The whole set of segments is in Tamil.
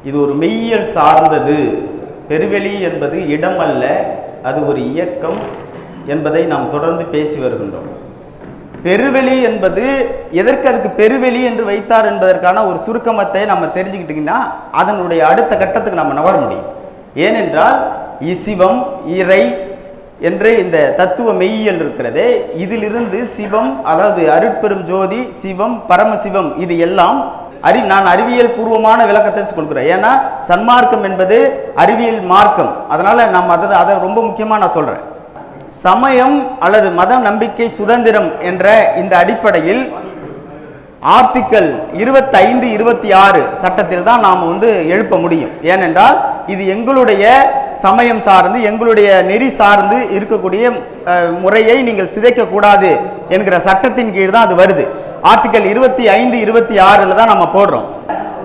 இது ஒரு மெய்யியல் சார்ந்தது. பெருவெளி என்பது இடம் அல்ல, அது ஒரு இயக்கம் என்பதை நாம் தொடர்ந்து பேசி வருகின்றோம். பெருவெளி என்பது எதற்கு அதுக்கு பெருவெளி என்று வைத்தார் என்பதற்கான ஒரு சுருக்கமத்தை நம்ம தெரிஞ்சுக்கிட்டீங்கன்னா அதனுடைய அடுத்த கட்டத்துக்கு நம்ம நகர முடியும். ஏனென்றால் சிவம், இறை என்று இந்த தத்துவ மெய்யியல் இருக்கிறதே, இதிலிருந்து சிவம், அதாவது அருட்பெரும் ஜோதி, சிவம், பரமசிவம், இது எல்லாம் நான் அறிவியல் பூர்வமான விளக்கத்தை கொடுக்குறேன். ஏன்னா சன்மார்க்கம் என்பது அறிவியல் மார்க்கம். அதனால நம்ம அதை ரொம்ப முக்கியமாக நான் சொல்றேன். சமயம் அல்லது மத நம்பிக்கை சுதந்திரம் என்ற இந்த அடிப்படையில் ஆர்டிக்கல் 25, 26 சட்டத்தில் தான் நாம் எழுப்ப முடியும். ஏனென்றால் இது எங்களுடைய சமயம் சார்ந்து, எங்களுடைய நெறி சார்ந்து இருக்கக்கூடிய முறையை நீங்கள் சிதைக்க கூடாது என்கிற சட்டத்தின் கீழ் தான் அது வருது. ஆர்டிக்கல் 25, 26 தான் நம்ம போடுறோம்.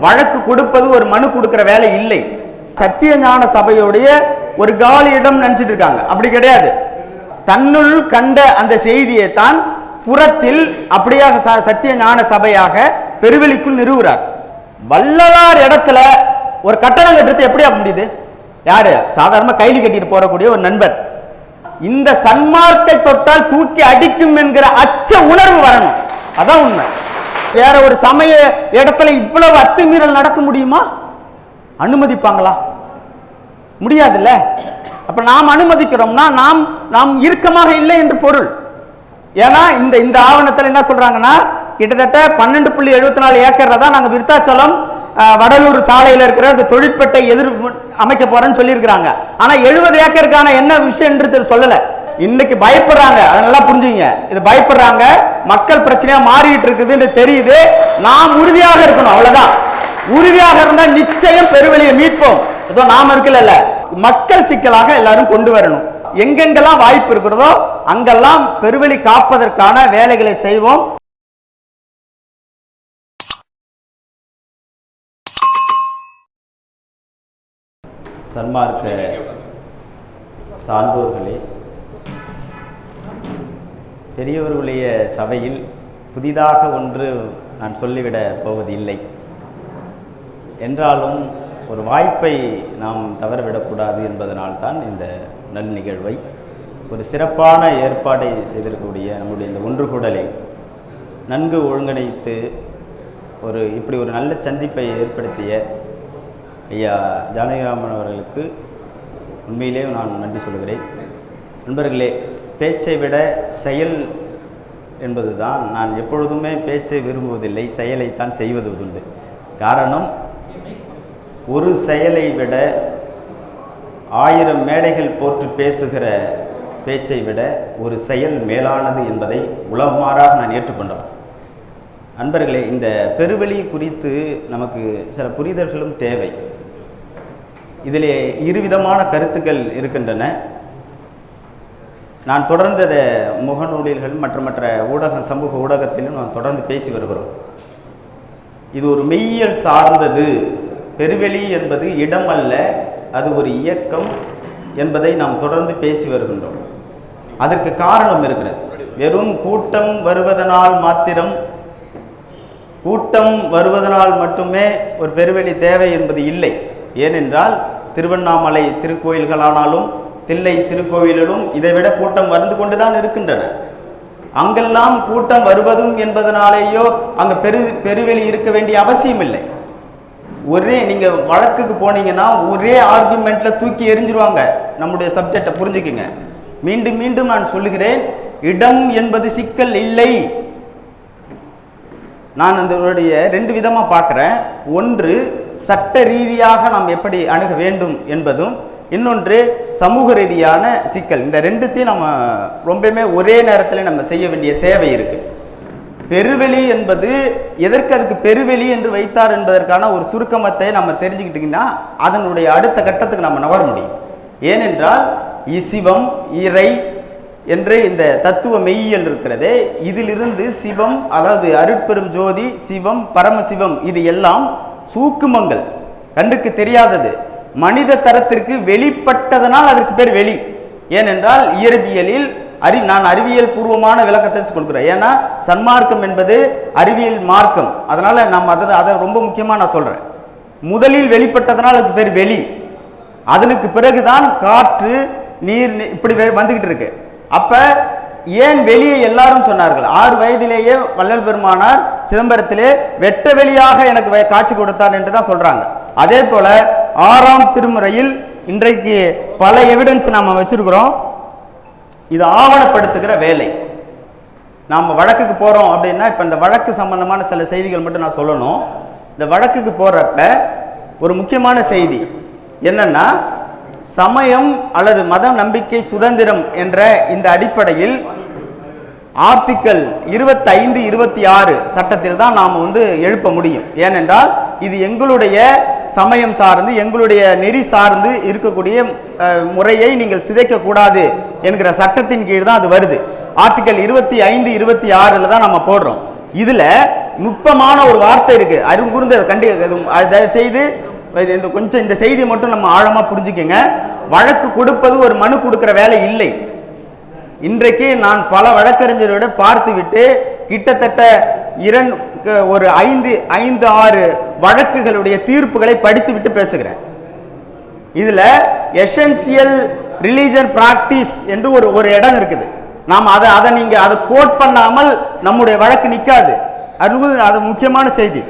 வழக்கு கொடுப்பது ஒரு மனு கொடுக்கிற வேலை இல்லை. சத்திய ஞான சபையுடைய ஒரு காலி இடம் நினைச்சிட்டு இருக்காங்க. அப்படி கிடையாது. தன்னுள் கண்ட அந்த செய்தியை தான் புறத்தில் அப்படியாக சத்திய ஞான சபையாக பெருவெளிக்குள் நிறுவுறார். வள்ளலார் இடத்துல ஒரு கட்டணம் கட்டுறது எப்படி முடியுது? யாரு? சாதாரண கைலி கட்டிட்டு போறக்கூடிய ஒரு நண்பர். இந்த சன்மார்க்கை தொட்டால் தூக்கி அடிக்கும் என்கிற அச்ச உணர்வு வரணும். அதான் உண்மை. வேற ஒரு சமய இடத்துல இவ்வளவு அத்துமீறல் நடக்க முடியுமா? அனுமதிப்பாங்களா? முடியாதுல்ல. அப்ப நாம் அனுமதிக்கிறோம்னா நாம் இறுக்கமாக இல்லை என்று பொருள். ஏன்னா இந்த ஆவணத்தில் என்ன சொல்றாங்கன்னா, கிட்டத்தட்ட 12.74 ஏக்கர்ல தான் நாங்க விருத்தாச்சலம் வடலூர் சாலையில் இருக்கிற இந்த தொழிற்பேட்டை அமைக்க போறேன்னு சொல்லியிருக்கிறாங்க. ஆனா 70 ஏக்கருக்கான என்ன விஷயம் சொல்லல. இன்னைக்கு பயப்படுறாங்க. அதனால புரிஞ்சுங்க, இது பயப்படுறாங்க. மக்கள் பிரச்சனையா மாறிட்டு இருக்குதுன்னு தெரியுது. நாம் உறுதியாக இருக்கணும். அவ்வளவுதான். உறுதியாக இருந்தா நிச்சயம் பெருவெளியை மீட்போம். ஏதோ நாம இருக்கல, மக்கள் சிக்கலாக எல்லாரும் கொண்டு வரணும். எங்கெங்கெல்லாம் வாய்ப்பு இருக்கிறதோ அங்கெல்லாம் பெருவெளி காப்பதற்கான வேலைகளை செய்வோம். சன்மார்க்க சான்றோர்களே, பெரியவர்களுடைய சபையில் புதிதாக ஒன்று நான் சொல்லிவிட போவதில்லை. என்றாலும் ஒரு வாய்ப்பை நாம் தவறவிடக்கூடாது என்பதனால்தான் இந்த நல் நிகழ்வை ஒரு சிறப்பான ஏற்பாடை செய்திருக்கக்கூடிய நம்முடைய இந்த ஒன்றுகூடலை நன்கு ஒருங்கிணைத்து இப்படி ஒரு நல்ல சந்திப்பை ஏற்படுத்திய ஐயா ஜானகிராமன் அவர்களுக்கு உண்மையிலே நான் நன்றி சொல்கிறேன். நண்பர்களே, பேச்சை விட செயல் என்பது தான். நான் எப்பொழுதுமே பேச்சை விரும்புவதில்லை, செயலைத்தான் செய்வது உண்டு. காரணம், ஒரு செயலை விட 1000 மேடைகள் போட்டு பேசுகிற பேச்சை விட ஒரு செயல் மேலானது என்பதை உலகமாறாக நான் ஏற்றுக்கொண்டேன். நண்பர்களே, இந்த பெருவெளி குறித்து நமக்கு சில புரிதல்களும் தேவை. இதிலே இருவிதமான கருத்துக்கள் இருக்கின்றன. நான் தொடர்ந்து முகநூலில்கள் மற்ற சமூக ஊடகத்திலும் நான் தொடர்ந்து பேசி வருகிறோம். இது ஒரு மெய்யியல் சார்ந்தது. பெருவெளி என்பது இடம் அல்ல, அது ஒரு இயக்கம் என்பதை நாம் தொடர்ந்து பேசி வருகின்றோம். அதற்கு காரணம் இருக்கிறது. வெறும் கூட்டம் வருவதனால் மட்டுமே ஒரு பெருவெளி தேவை என்பது இல்லை. ஏனென்றால் திருவண்ணாமலை திருக்கோயில்களானாலும் தில்லை திருக்கோயிலும் இதைவிட கூட்டம் வந்து கொண்டுதான் இருக்கின்றன. அங்கெல்லாம் கூட்டம் வருவதும் என்பதனாலேயோ அங்க பெருவெளி இருக்க வேண்டிய அவசியம் இல்லை. நீங்க வழக்குக்கு போனீங்கன்னா ஒரே ஆர்குமெண்ட்ல தூக்கி எரிஞ்சிருவாங்க. நம்முடைய சப்ஜெக்டை புரிஞ்சுக்குங்க. மீண்டும் மீண்டும் நான் சொல்லுகிறேன், இடம் என்பது சிக்கல் இல்லை. நான் இதனுடைய 2 விதமா பார்க்கிறேன். ஒன்று, சட்ட ரீதியாக நாம் எப்படி அணுக வேண்டும் என்பதும், இன்னொன்று சமூக ரீதியான சிக்கல். இந்த 2த்தையும் நம்ம ரொம்பவுமே ஒரே நேரத்தில் நம்ம செய்ய வேண்டிய தேவை இருக்கு. பெருவெளி என்பது எதற்கு அதுக்கு பெருவெளி என்று வைத்தார் என்பதற்கான ஒரு சுருக்கமத்தை நம்ம தெரிஞ்சுக்கிட்டீங்கன்னா அதனுடைய அடுத்த கட்டத்துக்கு நம்ம நகர முடியும். ஏனென்றால் சிவம், இறை என்று இந்த தத்துவ மெய்யியல் இருக்கிறதே, இதிலிருந்து சிவம், அதாவது அருட்பெரும் ஜோதி, சிவம், பரமசிவம், இது எல்லாம் சூக்குமங்கள், கண்ணுக்கு தெரியாதது. மனித தரத்திற்கு வெளிப்பட்டதனால் அதற்கு பேர் வெளி. ஏனென்றால் இயற்பியலில் நான் அறிவியல் பூர்வமான விளக்கத்தை கொடுக்குறேன். ஏன்னா சன்மார்க்கம் என்பது அறிவியல் மார்க்கம். அதனால நம்ம அதை ரொம்ப முக்கியமாக நான் சொல்றேன். முதலில் வெளிப்பட்டதனால் அதுக்கு பேர் வெளி. அதனுக்கு பிறகுதான் காற்று நீர் இப்படி வந்துகிட்டு இருக்கு. அப்ப ஏன் வெளியை எல்லாரும் சொன்னார்கள்? 6 வயதிலேயே வள்ளல் பெருமானார் சிதம்பரத்திலே வெட்ட வெளியாக எனக்கு காட்சி கொடுத்தார் என்று தான் சொல்றாங்க. அதே போல 6ஆம் திருமுறையில் இன்றைக்கு பல எவிடன்ஸ் நாம வச்சிருக்கிறோம். இது ஆவணப்படுத்துகிற வேலை. நாம் வழக்குக்கு போறோம் அப்படின்னா, இப்ப இந்த வழக்கு சம்பந்தமான சில செய்திகள் மட்டும் நான் சொல்லணும். இந்த வழக்குக்கு போறப்ப ஒரு முக்கியமான செய்தி என்னன்னா, சமயம் அல்லது மத நம்பிக்கை சுதந்திரம் என்ற இந்த அடிப்படையில் ஆர்டிக்கல் 25, 26 சட்டத்தில் தான் நாம் எழுப்ப முடியும். ஏனென்றால் இது எங்களுடைய சமயம் சார்ந்து, எங்களுடைய நெறி சார்ந்து இருக்கக்கூடிய முறையை நீங்கள் சிதைக்க கூடாது என்கிற சட்டத்தின் கீழ் தான் அது வருது. ஆர்டிக்கல் 25, 26 தான் நம்ம போடுறோம். இதுல நுட்பமான ஒரு வார்த்தை இருக்கு, அருங்கூர்ந்து தயவு செய்து கொஞ்சம் இந்த செய்தி மட்டும் நம்ம ஆழமா புரிஞ்சுக்கங்க. வழக்கு கொடுப்பது ஒரு மனு கொடுக்கிற வேலை இல்லை. இன்றைக்கு நான் பல வழக்கறிஞரோட பார்த்து விட்டு கிட்டத்தட்ட 5-6 வழக்குகளுடைய தீர்ப்புகளை படித்து விட்டு பேசுகிறேன். இதுல எசென்சியல் ரிலிஜன் பிராக்டிஸ் என்று ஒரு இடம் இருக்குது. நாம் அதை நீங்க அதை கோட் பண்ணாமல் நம்முடைய வழக்கு நிற்காது. அது முக்கியமான செய்தி.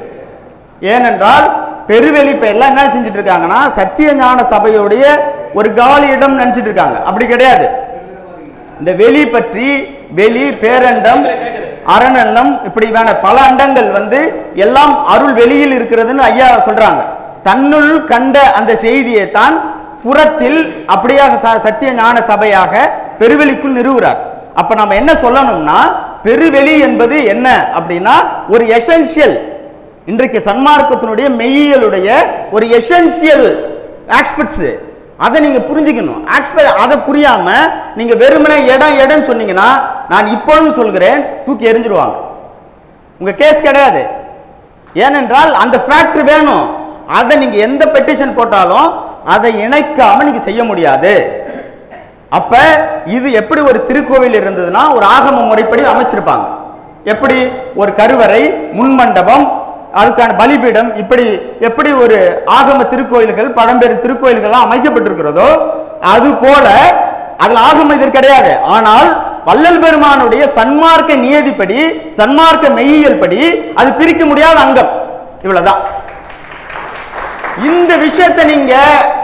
ஏனென்றால் பெருவெளி எல்லாம் என்ன செஞ்சுட்டு இருக்காங்கன்னா, சத்திய ஞான சபையுடைய ஒரு காலி இடம் நினைச்சிட்டு இருக்காங்க. அப்படி கிடையாது. இந்த வெளி பற்றி வெளி, பேரண்டம், அரணண்டம், இப்படி பல அண்டங்கள் எல்லாம் அருள் வெளியில் இருக்கிறதுன்னு ஐயா சொல்றாங்க. தன்னுள் கண்ட அந்த செய்தியை தான் புறத்தில் அப்படியாக சத்திய ஞான சபையாக பெருவெளிக்குள் நிறுவுறார். அப்ப நம்ம என்ன சொல்லணும்னா, பெருவெளி என்பது என்ன அப்படின்னா ஒரு எசென்சியல், இன்றைக்கு சன்மார்க்கத்தினுடைய மெய்யியலுடைய ஒரு எசென்சியல் ஆஸ்பெக்ட்ஸ். அதை நீங்க புரிஞ்சுக்கணும். அதை புரியாம நீங்க வெறுமனே இடம் சொன்னீங்கன்னா, நான் இப்பொழுது சொல்கிறேன், தூக்கி எறிஞ்சிருவாங்க. உங்க கேஸ் கிடையாது. ஏனென்றால் அந்த ஃபேக்டர் வேணும். அதை நீங்க எந்த பெட்டிஷன் போட்டாலும் அதை இணைக்காம நீங்க செய்ய முடியாது. அப்ப இது எப்படி ஒரு திருக்கோவில் இருந்ததுன்னா, ஒரு ஆகம முறைப்படி அமைச்சிருப்பாங்க. எப்படி ஒரு கருவறை, முன்மண்டபம், அதுக்கான பலிபீடம், இப்படி எப்படி ஒரு ஆகம திருக்கோயில்கள், பழம்பெரு திருக்கோயில்கள் அமைக்கப்பட்டிருக்கிறதோ அது போல அதுல ஆகம இது கிடையாது. ஆனால் வள்ளல் பெருமானுடைய சன்மார்க்க நியதிப்படி, சன்மார்க்க மெய்யியல் படி அது பிரிக்க முடியாத அங்கம். இவ்வளவுதான். இந்த விஷயத்தை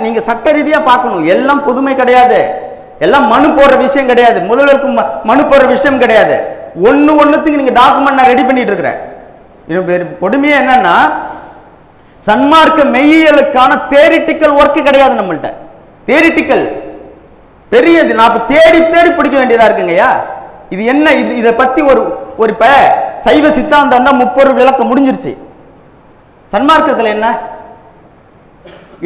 நீங்க சட்ட ரீதியா பார்க்கணும். எல்லாம் புதுமை கிடையாது, எல்லாம் மனு போடுற விஷயம் கிடையாது, முதல்வருக்கு மனு போடுற விஷயம் கிடையாது. ஒண்ணுத்துக்கு நீங்க டாக்குமெண்ட் நான் ரெடி பண்ணிட்டு இருக்கிறேன். கொடுமையா என்னன்னா, சன்மார்க்க மெய்யியலுக்கான தியரிட்டிக்கல் ஒர்க் கிடையாது நம்மள்ட்ட. தியரிட்டிக்கல் பெரியது, நான் தேடி பிடிக்க வேண்டியதா இருக்குங்கய்யா. இது என்ன, இதை பத்தி ஒரு இப்ப சைவ சித்தாந்தம் 30 விளக்கம் முடிஞ்சிருச்சு. சன்மார்க்கத்துல என்ன,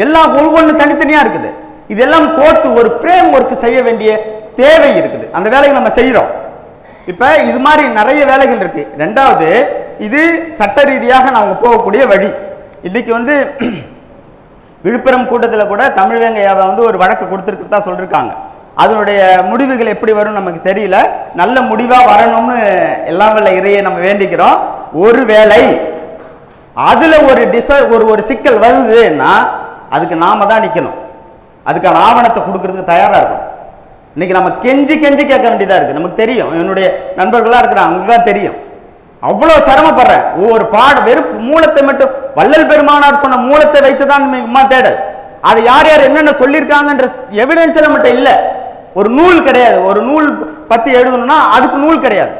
எல்லாம் ஒவ்வொன்று தனித்தனியா இருக்குது. இதெல்லாம் கோர்த்து ஒரு ஃப்ரேம் ஒர்க் செய்ய வேண்டிய தேவை இருக்குது. அந்த வேலையை நம்ம செய்யறோம். இப்ப இது மாதிரி நிறைய வேலைகள் இருக்கு. ரெண்டாவது, இது சட்ட ரீதியாக நாங்க போகக்கூடிய வழி. இன்னைக்கு விழுப்புரம் கூட்டத்தில் கூட தமிழ்வேங்கையாவை ஒரு வழக்கு கொடுத்துருக்கிறதா சொல்லிருக்காங்க. அதனுடைய முடிவுகள் எப்படி வரும் நமக்கு தெரியல. நல்ல முடிவா வரணும்னு எல்லாம் வல்ல இறையை நம்ம வேண்டிக்கிறோம். ஒருவேளை அதுல ஒரு சிக்கல் வருதுன்னா அதுக்கு நாம தான் நிக்கணும். அதுக்கான ஆவணத்தை கொடுக்கறதுக்கு தயாரா இருக்கும். இன்னைக்கு நம்ம கெஞ்சி கேட்க வேண்டியதா இருக்கு. நமக்கு தெரியும், என்னுடைய நண்பர்களா இருக்கிறாங்க, அவங்களுக்கு தான் தெரியும். அவ்வளவு சிரமப்படுறேன். ஒவ்வொரு வெறும் மூலத்தை மட்டும், வள்ளல் பெருமானார் சொன்ன மூலத்தை வைத்துதான் தேடல். அது யார் என்னென்ன சொல்லியிருக்காங்கன்ற எவிடன்ஸ் நம்மகிட்ட இல்ல. ஒரு நூல் கிடையாது. ஒரு நூல் பத்தி எழுதணும்னா அதுக்கு நூல் கிடையாது.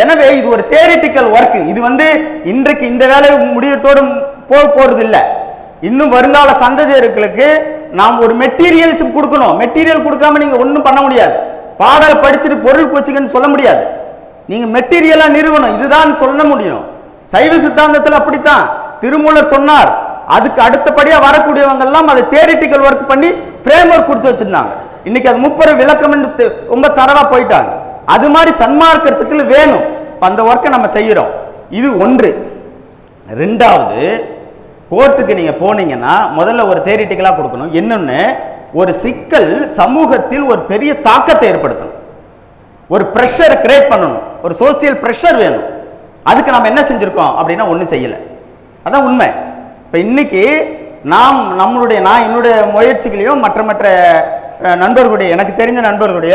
எனவே இது ஒரு தியரிட்டிக்கல் ஒர்க். இது இன்றைக்கு இந்த வேலை முடியத்தோடு போறது இல்லை. இன்னும் வருங்கால சந்ததியர்களுக்கு நாம் ஒரு மெட்டீரியல்ஸ் கொடுக்கணும். மெட்டீரியல் கொடுக்காம நீங்க ஒன்றும் பண்ண முடியாது. பாடல் படிச்சுட்டு பொருள் போச்சுங்கன்னு சொல்ல முடியாது. நீங்க மெட்டீரியலா நிறுவனம், இதுதான் சொல்ல முடியும். சைவ சித்தாந்தத்தில் அப்படித்தான் திருமூலர் சொன்னார். அதுக்கு அடுத்தபடியா வரக்கூடியவங்க எல்லாம் அதை தியரிட்டிக்கல் ஒர்க் பண்ணி ஃப்ரேம் ஒர்க் கொடுத்து வச்சிருந்தாங்க. இன்னைக்கு அது 30 விளக்கம் ரொம்ப தரவா போயிட்டாங்க. அது மாதிரி சன்மார்க்கத்துக்கு வேணும். அந்த ஒர்க்கை நம்ம செய்யறோம். இது ஒன்று. ரெண்டாவது, கோர்ட்டுக்கு நீங்க போனீங்கன்னா முதல்ல ஒரு தியரிட்டிக்கலா கொடுக்கணும். என்னன்னு, ஒரு சிக்கல் சமூகத்தில் ஒரு பெரிய தாக்கத்தை ஏற்படுத்தணும். ஒரு பிரஷர் கிரியேட் பண்ணணும். ஒரு சோசியல் பிரஷர் வேணும். அதுக்கு நம்ம என்ன செஞ்சிருக்கோம் அப்படின்னா ஒன்றும் செய்யல. அதான் உண்மை. இப்ப இன்னைக்கு நான் என்னுடைய முயற்சிகளையும் மற்ற நண்பர்களுடைய, எனக்கு தெரிஞ்ச நண்பர்களுடைய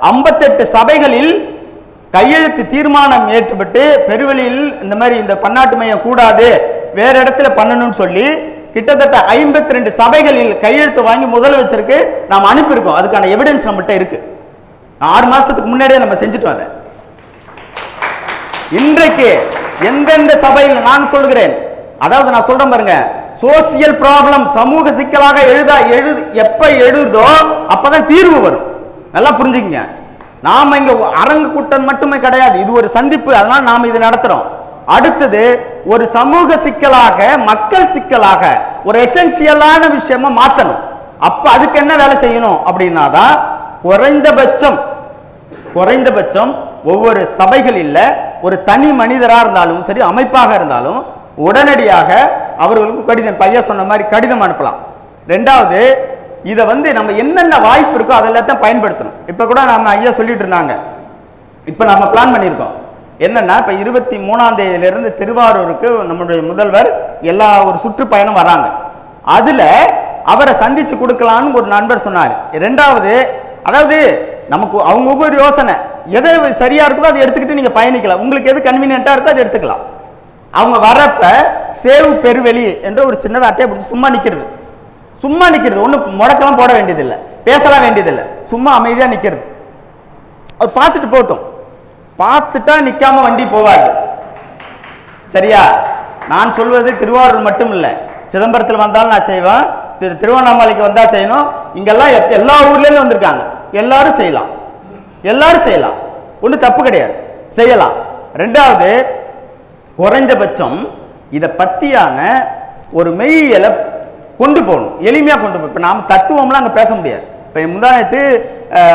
58 சபைகளில் கையெழுத்து தீர்மானம் ஏற்பட்டு பெருவெளியில் இந்த மாதிரி இந்த பன்னாட்டு மையம் கூடாது, வேற இடத்துல பண்ணணும்னு சொல்லி கிட்டத்தட்ட 52 சபைகளில் கையெழுத்து வாங்கி முதலமைச்சருக்கு நாம் அனுப்பியிருக்கோம். அதுக்கான எவிடன்ஸ் நம்மகிட்ட இருக்கு. 6 மாசத்துக்கு முன்னாடியே நம்ம செஞ்சுட்டு வரேன். இன்றைக்கு எந்தெந்த சபையில் நான் சொல்கிறேன், அதாவது நான் சொல்றேன் பாருங்க, சோசியல் ப்ராப்ளம் சமூக சிக்கலாக எப்ப எழுதோ அப்பதான் தீர்வு வரும். நல்லா புரிஞ்சுக்கங்க. நாம இங்க அரங்கு கூட்டம் மட்டுமே கிடையாது, இது ஒரு சந்திப்பு. அதனால நாம இதை நடத்துறோம். அடுத்தது ஒரு சமூக சிக்கலாக, மக்கள் சிக்கலாக, ஒரு எசென்சியலான விஷயமா மாத்தணும். அப்ப அதுக்கு என்ன வேலை செய்யணும் அப்படின்னாதான் குறைந்தபட்சம் ஒவ்வொரு சபைகளில் ஒரு தனி மனிதராக இருந்தாலும் சரி, அமைப்பாக இருந்தாலும் உடனடியாக அவர்களுக்கு கடிதம், பையன் சொன்ன மாதிரி கடிதம் அனுப்பலாம். ரெண்டாவது, இதை நம்ம என்னென்ன வாய்ப்பு இருக்கோ அதெல்லாம் பயன்படுத்தணும். இப்ப கூட நம்ம ஐயா சொல்லிட்டு இருந்தாங்க, இப்ப நம்ம பிளான் பண்ணியிருக்கோம் என்னன்னா, இப்ப 23ஆம் தேதியிலிருந்து திருவாரூருக்கு நம்முடைய முதல்வர் ஒரு சுற்றுப்பயணம் வராங்க. அதுல அவரை சந்திச்சு கொடுக்கலான்னு ஒரு நண்பர் சொன்னார். ரெண்டாவது, அதாவது நமக்கு அவங்க ஒவ்வொரு யோசனை எது சரியா இருக்குதோ அதை எடுத்துக்கிட்டு நீங்க பயணிக்கலாம். உங்களுக்கு எது கன்வீனியன்ட்டா இருக்கோ அதை எடுத்துக்கலாம். அவங்க வரப்ப சேவ் பெருவெளி என்ற ஒரு சின்னதாக அட்டையை பிடிச்சி சும்மா நிக்கிறது, ஒன்றும் முடக்கெல்லாம் போட வேண்டியதில்லை, பேசலாம் வேண்டியதில்லை, சும்மா அமைதியா நிக்கிறது. அவர் பார்த்துட்டு போட்டோம். பார்த்துட்டா நிக்காம வண்டி போவாது. சரியா? நான் சொல்வது திருவாரூர் மட்டும் இல்லை, சிதம்பரத்தில் வந்தாலும் நான் செய்வேன், திருவண்ணாமலைக்கு வந்தா செய்யணும். இங்கெல்லாம் எல்லா ஊர்ல இருந்து வந்திருக்காங்க. எல்லாரும் செய்யலாம், ஒன்றும் தப்பு கிடையாது, செய்யலாம். ரெண்டாவது, குறைந்தபட்சம் இதை பத்தியான ஒரு மெய்யலை கொண்டு போகணும், எளிமையா கொண்டு போகணும். இப்ப நாம தத்துவம்லாம் அங்க பேச முடியாது. இப்ப முந்தானத்து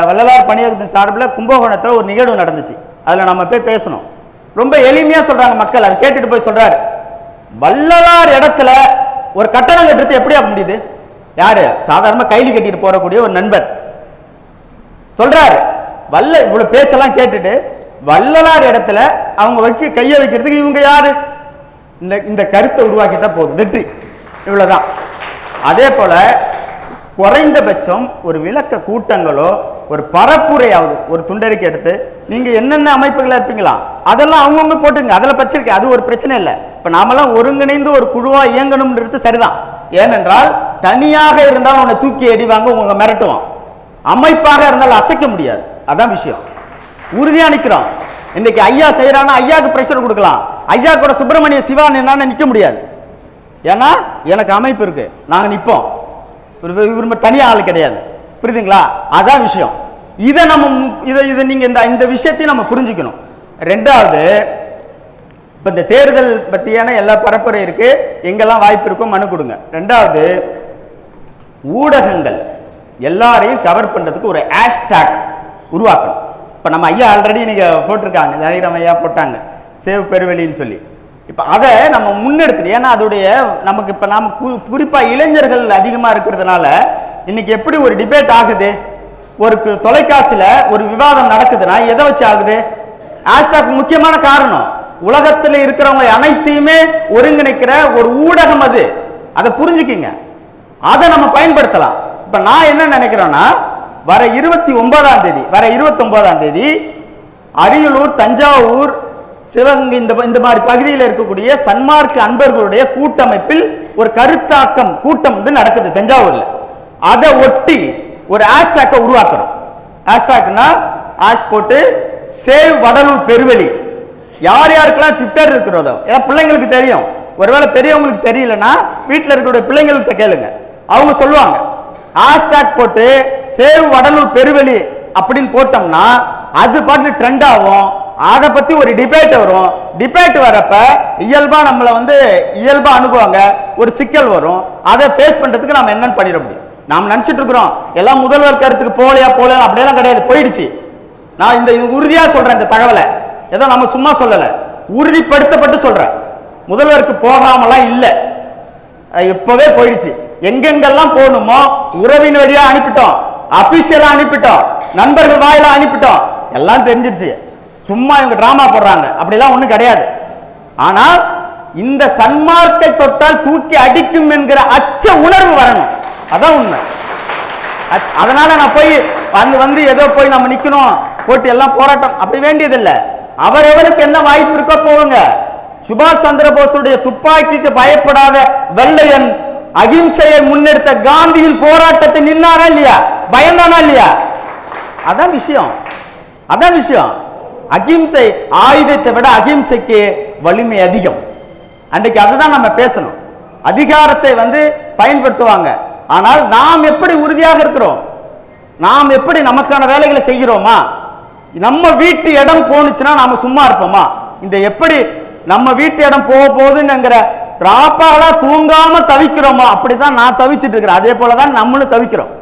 வள்ளலார் பணியகத்தின் சார்பில் கும்பகோணத்தில் ஒரு நிகழ்வு நடந்துச்சு. அதுல நம்ம போய் பேசணும். ரொம்ப எளிமையா சொல்றாங்க மக்கள், அதை கேட்டுட்டு போய் சொல்றாரு, வள்ளலார் இடத்துல ஒரு கட்டணம் கட்டுறது எப்படி முடியுது? யாரு? சாதாரண கைலி கட்டிட்டு போறக்கூடிய ஒரு நண்பர் சொல்றாரு. இவ்வளவு பேச்செல்லாம் கேட்டுட்டு வள்ளலார் இடத்துல அவங்க கையை வைக்கிறதுக்கு இவங்க யாரு? இந்த கருத்தை உருவாக்கிட்டா போதும், வெற்றி. இவ்வளவுதான். அதே போல குறைந்தபட்சம் ஒரு விளக்க கூட்டங்களோ ஒரு பரப்புரையாவது ஒரு துண்டறிக்கை எடுத்து நீங்க என்னென்ன அமைப்புகளா இருப்பீங்களா அதெல்லாம் அவங்கவுங்க போட்டுங்க, அதில் பிரச்சனை, அது ஒரு பிரச்சனை இல்லை. இப்ப நாமெல்லாம் ஒருங்கிணைந்து ஒரு குழுவா இயங்கணும்ன்றது சரிதான். ஏனென்றால் தனியாக இருந்தாலும் உன்னை தூக்கி எறிவாங்க, உங்க மிரட்டுவான். அமைப்பாக இருந்தாலும் அசைக்க முடியாது. அதான் விஷயம். உறுதியா நிக்கிறோம். இன்னைக்கு ஐயா செய்யறானா ஐயாவுக்கு பிரஷர் கொடுக்கலாம், ஐயா கூட சுப்பிரமணிய சிவா என்னன்னு நிக்க முடியாது. ஏன்னா எனக்கு அமைப்பு இருக்கு, நாங்க நிப்போம். தனியா ஆள் கிடையாது. புரியுதுங்களா? அதான் விஷயம். இதை நீங்க இந்த விஷயத்தையும் நம்ம புரிஞ்சுக்கணும். ரெண்டாவது, இப்ப இந்த தேர்தல் பத்தியான எல்லா பரப்புரை இருக்கு, எங்கெல்லாம் வாய்ப்பு இருக்கும் மனு கொடுங்க. ரெண்டாவது, ஊடகங்கள் எல்லாரையும் கவர் பண்றதுக்கு ஒரு ஹேஷ்டாக் உருவாக்கணும். இப்ப நம்ம ஐயா ஆல்ரெடி நீங்க போட்டிருக்காங்க, ஜானகிராம் ஐயா போட்டாங்க சேவ் பெருவெளின்னு சொல்லி. இப்ப அதை நம்ம முன்னெடுத்து, ஏன்னா அதோடைய நமக்கு இப்ப நாம குறிப்பா இளைஞர்கள் அதிகமா இருக்கிறதுனால இன்னைக்கு எப்படி ஒரு டிபேட் ஆகுது, ஒரு தொலைக்காட்சியில ஒரு விவாதம் நடக்குதுன்னா எதை வச்சு ஆகுது? ஹேஷ்டாக் முக்கியமான காரணம். உலகத்தில் இருக்கிறவங்க அனைத்தையுமே ஒருங்கிணைக்கிற ஒரு ஊடகம் அது. அதை புரிஞ்சுக்கிங்க, அதை நம்ம பயன்படுத்தலாம். இப்ப நான் என்ன நினைக்கிறேன்னா, வர 29ஆம் தேதி அரியலூர், தஞ்சாவூர், சிவகங்கை இந்த மாதிரி பகுதியில் இருக்கக்கூடிய சன்மார்க்க அன்பர்களுடைய கூட்டமைப்பில் ஒரு கருத்தாக்கம் கூட்டம் நடக்குது தஞ்சாவூர்ல. அதை ஒட்டி ஒரு ஹேஷ்டாக்கை உருவாக்கணும். ஹேஷ்டாக்னா ஹேஷ் போட்டு சேவ் வடலூர் பெருவெளி. யார் யாருக்கெல்லாம் ட்விட்டர் இருக்கிறதோ, ஏன்னா பிள்ளைங்களுக்கு தெரியும், ஒருவேளை பெரியவங்களுக்கு தெரியலன்னா வீட்டில் இருக்கிற பிள்ளைங்கள்ட்ட கேளுங்க, அவங்க சொல்லுவாங்க. ஹேஷ்டாக் போட்டு சேவ் வடலூர் பெருவெளி அப்படின்னு போட்டோம்னா அது பாட்டு ட்ரெண்ட் ஆகும். அதை பத்தி ஒரு டிபேட் வரும். டிபேட் வரப்ப இயல்பா நம்மள இயல்பா அணுகுவாங்க. ஒரு சிக்கல் வரும். அதை பேஸ் பண்றதுக்கு நம்ம என்னன்னு பண்ணிட முடியும். நாம் நினைச்சிட்டு இருக்கிறோம் எல்லாம் முதல்வர் கருத்துக்கு போலையா அப்படியெல்லாம் கிடையாது, போயிடுச்சு. நான் இந்த உறுதியா சொல்றேன், இந்த தகவலை ஏதோ நம்ம சும்மா சொல்லல, உறுதிப்படுத்தப்பட்டு சொல்றேன். முதல்வருக்கு போகாமலாம் இல்லை, இப்பவே போயிடுச்சு. எங்கெங்கெல்லாம் போகணுமோ உறவின் வழியா அனுப்பிட்டோம், அபிஷியலா அனுப்பிட்டோம், நண்பர்கள் வாயிலா அனுப்பிட்டோம், எல்லாம் தெரிஞ்சிருச்சு. சும்மா இவங்க டிராமா போடுறாங்க, அப்படிலாம் ஒண்ணும் கிடையாது. ஆனால் இந்த சன்மார்க்கை தொட்டால் தூக்கி அடிக்கும் என்கிற அச்ச உணர்வு வரணும். அதான் உண்மை. அதனால நான் போய் வந்து ஏதோ போய் நம்ம நிக்கணும் போட்டு எல்லாம் போராட்டம் அப்படி வேண்டியதில்லை. அவரவருக்கு என்ன வாய்ப்பு இருக்கோ போவுங்க. சுபாஷ் சந்திர போஸுடைய துப்பாக்கிக்கு பயப்படாத வெள்ளையன் அகிம்சையை முன்னெடுத்த காந்தியின் போராட்டத்தை நின்னாரா இல்லையா? பயந்தானா இல்லையா? அதான் விஷயம். அதான் விஷயம். அகிம்சை ஆயுதத்தை விட அகிம்சைக்கு வலிமை அதிகம். அன்றைக்கு அதுதான் நம்ம பேசணும். அதிகாரத்தை பயன்படுத்துவாங்க. ஆனால் நாம் எப்படி உறுதியாக இருக்கிறோம்? நாம் எப்படி நமக்கான வேலைகளை செய்கிறோமா? நம்ம வீட்டு இடம் போனுச்சுன்னா நாம சும்மா இருப்போமா? இந்த எப்படி நம்ம வீட்டு இடம் போக போகுதுங்கிற ராப்பாலா தூங்காம தவிக்கிறோமா? அப்படிதான் நான் தவிச்சிட்டு இருக்கிறேன். அதே போலதான் நம்மளும் தவிக்கிறோம்.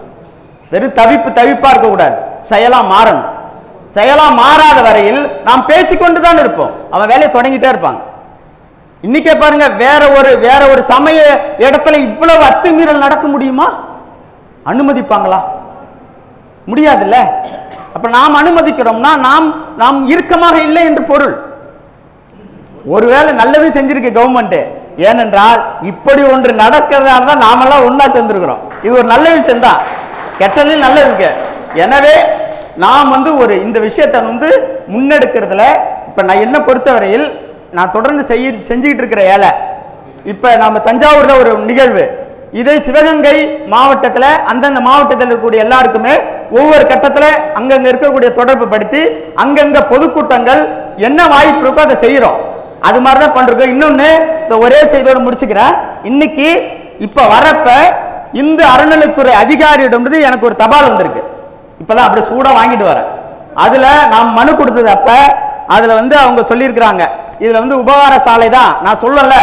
வெறும் தவிப்பா இருக்க கூடாது. செயலா மாறணும். செயலா மாறாத வரையில் நாம் பேசிக்கொண்டுதான் இருப்போம். அவன் வேலையை தொடங்கிட்டே இருப்பாங்க. இன்னைக்கே பாருங்க, வேற ஒரு சமய இடத்துல இவ்வளவு அத்துமீறல் நடக்க முடியுமா? அனுமதிப்பாங்களா? முடியாதுல்ல. அப்ப நாம் அனுமதிக்கிறோம்னா நாம் இறுக்கமாக இல்லை என்று பொருள். ஒருவேளை நல்லது செஞ்சிருக்கு கவர்மெண்ட். ஏனென்றால் இப்படி ஒன்று நடக்கிறதால தான் நாமெல்லாம் ஒன்னா சேர்ந்திருக்கிறோம். இது ஒரு நல்ல விஷயம் தான். கெட்டதில் நல்லது இருக்கு. எனவே நாம் ஒரு இந்த விஷயத்தை முன்னெடுக்கிறதுல இப்ப நான் என்ன பொறுத்தவரையில் நான் தொடர்ந்து செஞ்சுக்கிட்டு இருக்கிற ஏழை. இப்ப நாம தஞ்சாவூர்ல ஒரு நிகழ்வு, இதை சிவகங்கை மாவட்டத்தில் அந்தந்த மாவட்டத்தில் இருக்கக்கூடிய எல்லாருக்குமே ஒவ்வொரு கட்டத்தில் அங்கங்க இருக்கக்கூடிய தொடர்பு படுத்தி அங்கங்க பொதுக்கூட்டங்கள் என்ன வாய்ப்பு இருக்கோ அதை செய்யறோம். அது மாதிரிதான் பண்றோம். இன்னொன்னு ஒரே செய்தியோட முடிச்சுக்கிறேன். இன்னைக்கு இப்ப வரப்ப இந்த அறநிலைத்துறை அதிகாரியிடம் எனக்கு ஒரு தபால் வந்திருக்கு. இப்பதான் அப்படி சூடா வாங்கிட்டு வரேன். அதுல நாம் மனு கொடுத்தது அப்ப அதுல அவங்க சொல்லியிருக்கிறாங்க, இதுல உபகார சாலை தான். நான் சொல்லல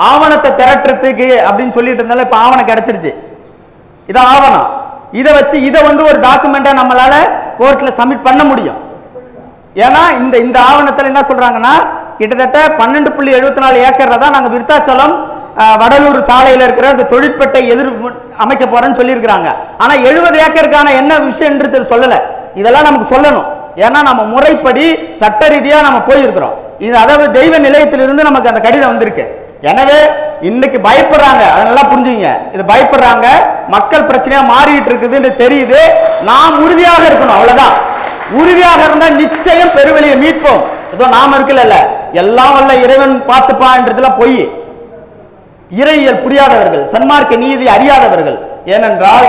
ஆவணத்தை திரட்டுறதுக்கு அப்படின்னு சொல்லிட்டு இருந்தாலும் இப்ப ஆவணம் கிடைச்சிருச்சு. இது ஆவணம். இதை வச்சு இதை ஒரு டாக்குமெண்டா நம்மளால கோர்ட்ல சப்மிட் பண்ண முடியும். ஏன்னா இந்த ஆவணத்துல என்ன சொல்றாங்கன்னா, கிட்டத்தட்ட 12.74 ஏக்கர்ல தான் நாங்க விருத்தாச்சலம் வடலூர் சாலையில இருக்கிற இந்த தொழிற்பேட்டை எதிர் அமைக்க போறேன்னு சொல்லியிருக்கிறாங்க. ஆனா 70 ஏக்கருக்கான என்ன விஷயம்ன்றது சொல்லல. இதெல்லாம் நமக்கு சொல்லணும். ஏன்னா நம்ம முறைப்படி சட்ட ரீதியா நம்ம போயிருக்கிறோம். இது அதாவது தெய்வ நிலையத்திலிருந்து நமக்கு அந்த கடிதம் வந்திருக்கு. எனவே இன்னைக்கு பயப்படுறாங்க. அதெல்லாம் புரிஞ்சுங்க. இது பயப்படுறாங்க. மக்கள் பிரச்சனையா மாறிட்டு இருக்குதுன்னு தெரியுது. நாம் உறுதியாக இருக்கணும். அவ்வளவுதான். உறுதியாக இருந்தா நிச்சயம் பெருவெளியை மீட்போம். ஏதோ நாம இருக்கல, எல்லாம் வல்ல இறைவன் பார்த்துப்பான்றதுல பொய். இறையியல் புரியாதவர்கள், சன்மார்க்க நீதி அறியாதவர்கள். ஏனென்றால்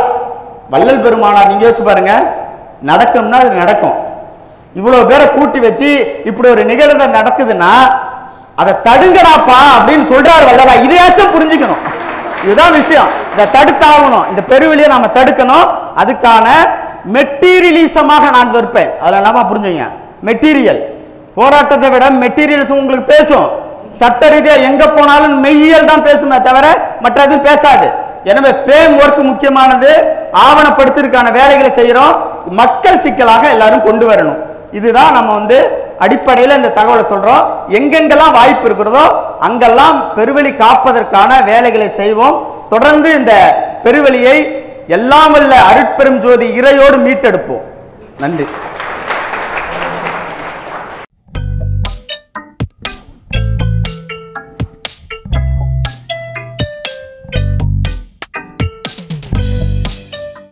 வள்ளல் பெருமானார் நீங்க யோசிச்சு பாருங்க, நடக்கும்னா அது நடக்கும். இவ்வளவு பேரை கூட்டி வச்சு இப்படி ஒரு நிகழ்வு நடக்குதுன்னா அதை தடுங்கடாப்பா அப்படின்னு சொல்றாரு வள்ளலா. இதையாச்சும் புரிஞ்சுக்கணும். இதுதான் விஷயம். இதை தடுத்தாகணும். இந்த பெருவெளியை நாம தடுக்கணும். அதுக்கான மெட்டீரியலிசமாக நான் விற்பேன். அதுல நாம புரிஞ்சுங்க. மெட்டீரியல் போராட்டத்தை விட மெட்டீரியல்ஸ் உங்களுக்கு பேசும். சட்ட ரீதியா எங்க போனாலும் மெய்யியல் தான் பேசுமே தவிர மற்ற எதுவும் பேசாது. எனவே ஃப்ரேம் ஒர்க் முக்கியமானது. ஆவணப்படுத்திற்கான வேலைகளை செய்யறோம். மக்கள் சிக்கலாக எல்லாரும் கொண்டு வரணும். இதுதான் நம்ம அடிப்படையில் இந்த தகவலை சொல்றோம். எங்கெங்கெல்லாம் வாய்ப்பு இருக்கிறதோ அங்கெல்லாம் பெருவெளி காப்பதற்கான வேலைகளை செய்வோம். தொடர்ந்து இந்த பெருவெளியை எல்லாம் வல்ல அருட்பெரும் ஜோதி இறையோடு மீட்டெடுப்போம். நன்றி.